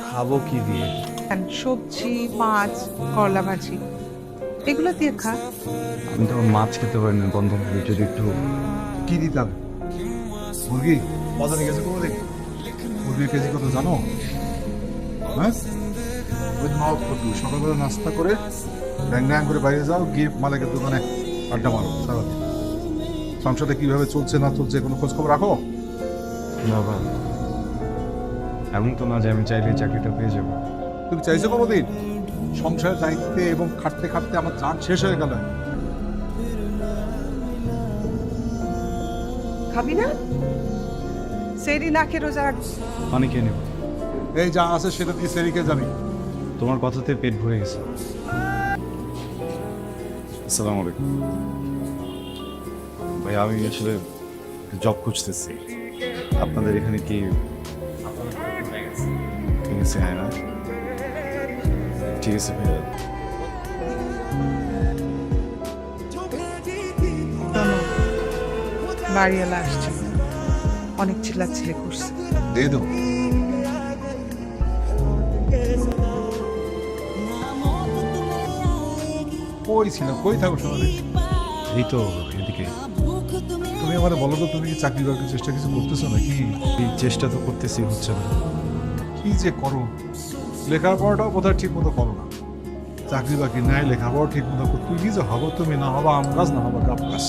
খাবো কি দিয়ে? সবজি, মাছ, করলা ভাজি এগুলো দিয়ে খা। আমি তো মাছ খেতে পারি না, গন্ধ হবে। যদি একটু কি দিতাম? মুরগি বাজারে গেছে কোনোদিন? মুরগির কেজি কত জানো? হ্যাঁ, ওই মাউথ কটু সকালবেলা নাস্তা করে ড্যাং ড্যাং করে বাইরে যাও, গিয়ে মালিকের দোকানে আড্ডা মারো সারাদিন। সংসারটা কিভাবে চলছে না চলছে কোনো খোঁজ খবর রাখো? বাবা, এমন তো না যে আমি চাইলে চাকরিটা পেয়ে যাবো। তুমি চাইছো কোনোদিন? সংসারের দায়িত্বে এবং খাটতে খাটতে আমার জান শেষ হয়ে গেল। খাবি না? সেরি না খেয়ে রোজা রাখবি? পানি খেয়ে নেব। এই যা আছে সেটা দিয়ে সেরিকে যাবি। তোমার কথাতে পেট ভরে গেছে। আসসালামু আলাইকুম ভাই, আমি আসলে জব খুঁজতেছি। আপনাদের এখানে কি? ঠিক আছে, হ্যাঁ না, ঠিক আছে ভাইয়া। বাড়িওয়ালা আসছে, অনেক চিল্লাচিল্লি করছে। দিয়ে দেবো। কই ছিল, কই থাকো শহরে? এই তো এদিকে। তুমি আমার বলো তো, তুমি কি চাকরি বাকরির চেষ্টা কিছু করতেছো নাকি? এই চেষ্টা তো করতেছি, হচ্ছে না। কি যে করো, লেখাপড়াটাও বোধহয় ঠিক মতো করো না। চাকরি বাকরি নাই, লেখাপড়া ঠিক মতো করো। তুই কি যে হবো, তুমি না হবা আম গাছ না হবা গাছ গাছ।